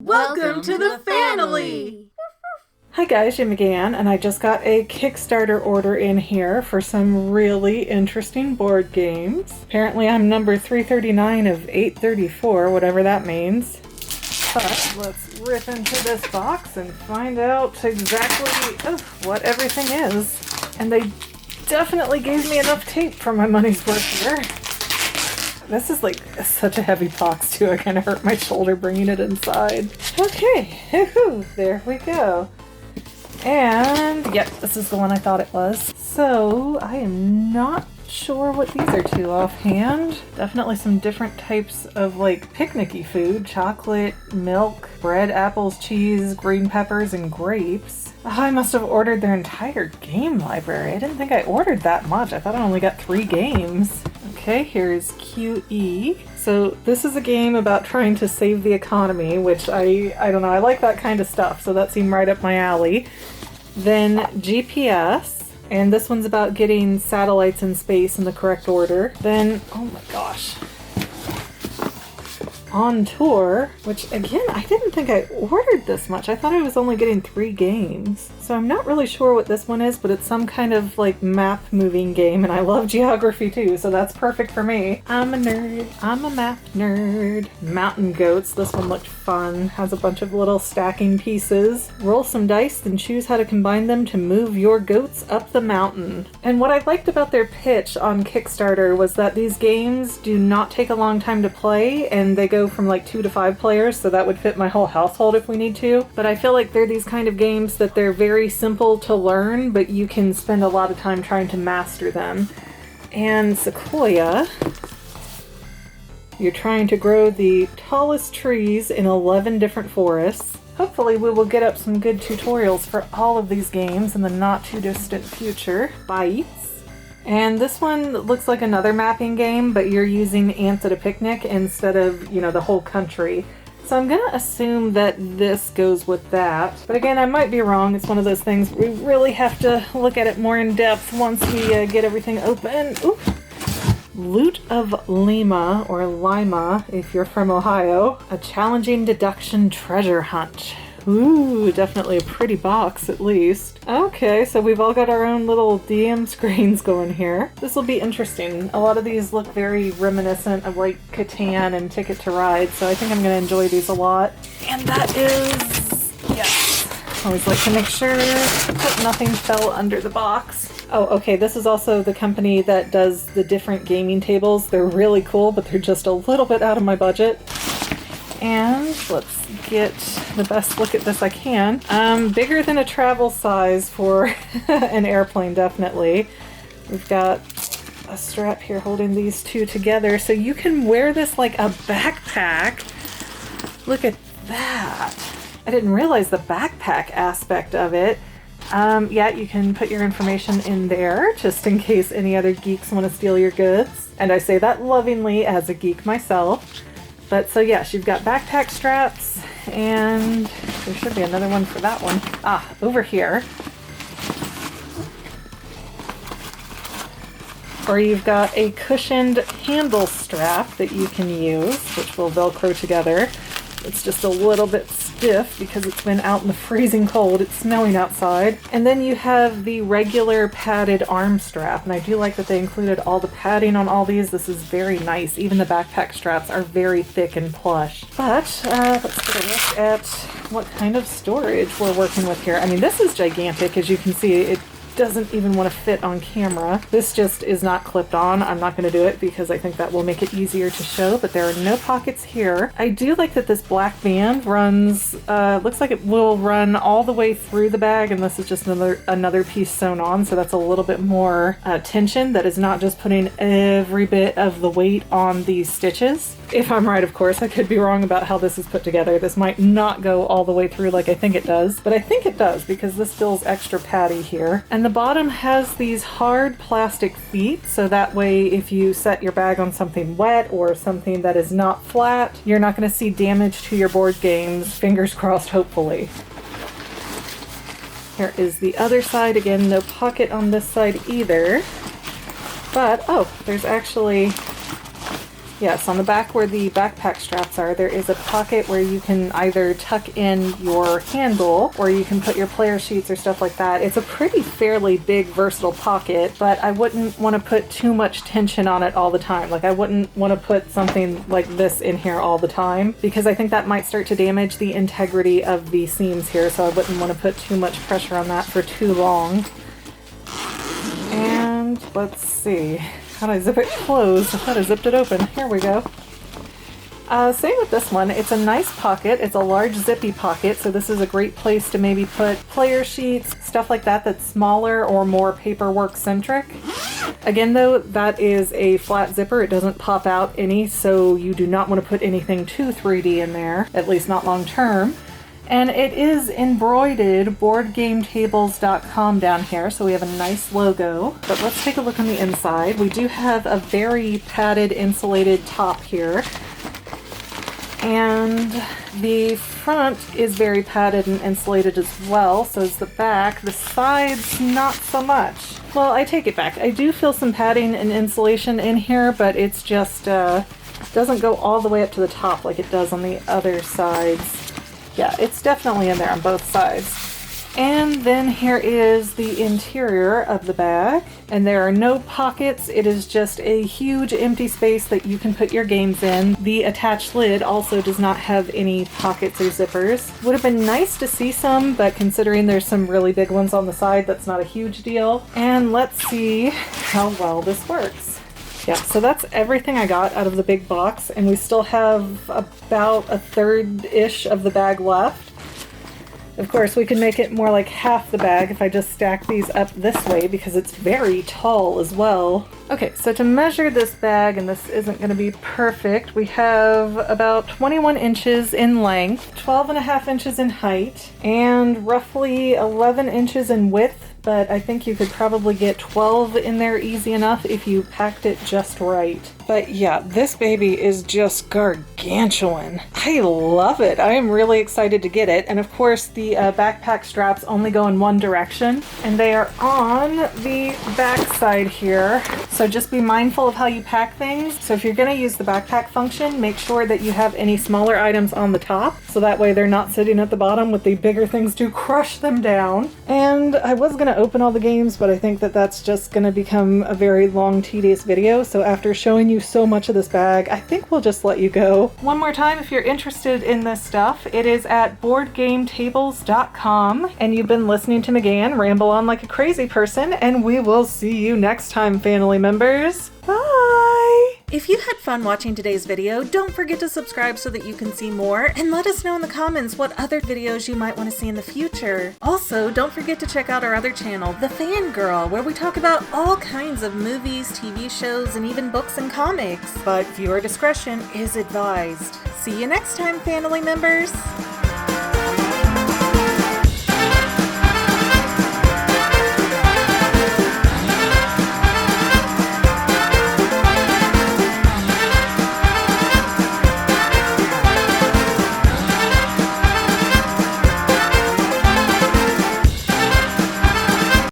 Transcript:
Welcome to the FANily! Hi guys, Jim again, and I just got a Kickstarter order in here for some really interesting board games. Apparently I'm number 339 of 834, whatever that means. But let's rip into this box and find out exactly what everything is. And they definitely gave me enough tape for my money's worth here. This is like such a heavy box too, I kind of hurt my shoulder bringing it inside. Okay, there we go. And yep, this is the one I thought it was. So I am not sure what these are to offhand. Definitely some different types of like picnicky food. Chocolate, milk, bread, apples, cheese, green peppers, and grapes. Oh, I must have ordered their entire game library. I didn't think I ordered that much. I thought I only got 3 games. Okay, here's QE. So this is a game about trying to save the economy, which I don't know, I like that kind of stuff, so that seemed right up my alley. Then GPS, and this one's about getting satellites in space in the correct order. Then, oh my gosh, On Tour, which again, I didn't think I ordered this much. I thought I was only getting 3 games. So I'm not really sure what this one is, but it's some kind of like map moving game, and I love geography too, so that's perfect for me. I'm a nerd. I'm a map nerd. Mountain Goats. This one looked fun. Has a bunch of little stacking pieces. Roll some dice, then choose how to combine them to move your goats up the mountain. And what I liked about their pitch on Kickstarter was that these games do not take a long time to play, and they go from like 2 to 5 players, so that would fit my whole household if we need to. But I feel like they're these kind of games that they're very simple to learn, but you can spend a lot of time trying to master them. And Sequoia, you're trying to grow the tallest trees in 11 different forests. Hopefully we will get up some good tutorials for all of these games in the not too distant future. Bites. And this one looks like another mapping game, but you're using ants at a picnic instead of, you know, the whole country. So I'm gonna assume that this goes with that. But again, I might be wrong. It's one of those things we really have to look at it more in depth once we get everything open. Ooh. Loot of Lima, or Lima if you're from Ohio. A challenging deduction treasure hunt. Ooh, definitely a pretty box at least. Okay, so we've all got our own little DM screens going here. This will be interesting. A lot of these look very reminiscent of like Catan and Ticket to Ride, so I think I'm going to enjoy these a lot. And that is... yes. Always like to make sure that nothing fell under the box. Oh, okay, this is also the company that does the different gaming tables. They're really cool, but they're just a little bit out of my budget. And let's get the best look at this I can. Bigger than a travel size for an airplane, definitely. We've got a strap here holding these two together, so you can wear this like a backpack. Look at that. I didn't realize the backpack aspect of it. Yeah, you can put your information in there just in case any other geeks want to steal your goods. And I say that lovingly as a geek myself. But so yes, you've got backpack straps, and there should be another one for that one. Ah, over here. Or you've got a cushioned handle strap that you can use, which will Velcro together. It's just a little bit stiff because it's been out in the freezing cold. It's snowing outside. And then you have the regular padded arm strap, and I do like that they included all the padding on all these. This is very nice. Even the backpack straps are very thick and plush. But let's get a look at what kind of storage we're working with here. I mean, this is gigantic. As you can see, it doesn't even want to fit on camera. This just is not clipped on. I'm not going to do it because I think that will make it easier to show, but there are no pockets here. I do like that this black band runs, looks like it will run all the way through the bag, and this is just another piece sewn on, so that's a little bit more tension. That is not just putting every bit of the weight on these stitches. If I'm right, of course. I could be wrong about how this is put together. This might not go all the way through like I think it does, but I think it does because this feels extra paddy here. And the bottom has these hard plastic feet, so that way if you set your bag on something wet or something that is not flat, you're not going to see damage to your board games. Fingers crossed, hopefully. Here is the other side. Again, no pocket on this side either. But, oh, there's actually Yes, on the back where the backpack straps are, there is a pocket where you can either tuck in your handle or you can put your player sheets or stuff like that. It's a pretty fairly big, versatile pocket, but I wouldn't want to put too much tension on it all the time. Like, I wouldn't want to put something like this in here all the time because I think that might start to damage the integrity of the seams here, so I wouldn't want to put too much pressure on that for too long. And let's see. How do I zip it closed? I thought I zipped it open. Here we go. Same with this one. It's a nice pocket. It's a large zippy pocket, so this is a great place to maybe put player sheets, stuff like that that's smaller or more paperwork centric. Again though, that is a flat zipper. It doesn't pop out any, so you do not want to put anything too 3D in there, at least not long term. And it is embroidered BoardGameTables.com down here, so we have a nice logo. But let's take a look on the inside. We do have a very padded, insulated top here. And the front is very padded and insulated as well, so is the back. The sides, not so much. Well, I take it back. I do feel some padding and insulation in here, but it's just doesn't go all the way up to the top like it does on the other sides. Yeah, it's definitely in there on both sides. And then here is the interior of the bag. And there are no pockets. It is just a huge empty space that you can put your games in. The attached lid also does not have any pockets or zippers. Would have been nice to see some, but considering there's some really big ones on the side, that's not a huge deal. And let's see how well this works. Yeah, so that's everything I got out of the big box, and we still have about a third-ish of the bag left. Of course, we can make it more like half the bag if I just stack these up this way because it's very tall as well. Okay, so to measure this bag, and this isn't going to be perfect, we have about 21 inches in length, 12.5 inches in height, and roughly 11 inches in width. But I think you could probably get 12 in there easy enough if you packed it just right. But yeah, this baby is just gargantuan. I love it. I am really excited to get it. And of course, the backpack straps only go in one direction, and they are on the back side here. So just be mindful of how you pack things. So if you're going to use the backpack function, make sure that you have any smaller items on the top, so that way they're not sitting at the bottom with the bigger things to crush them down. And I was going to open all the games, but I think that that's just going to become a very long, tedious video. So after showing you so much of this bag, I think we'll just let you go. One more time, if you're interested in this stuff, it is at BoardGameTables.com. And you've been listening to McGann ramble on like a crazy person, and we will see you next time, FANily members. Bye! If you had fun watching today's video, don't forget to subscribe so that you can see more, and let us know in the comments what other videos you might want to see in the future. Also, don't forget to check out our other channel, The Fangirl, where we talk about all kinds of movies, TV shows, and even books and comics. But viewer discretion is advised. See you next time, FANily members!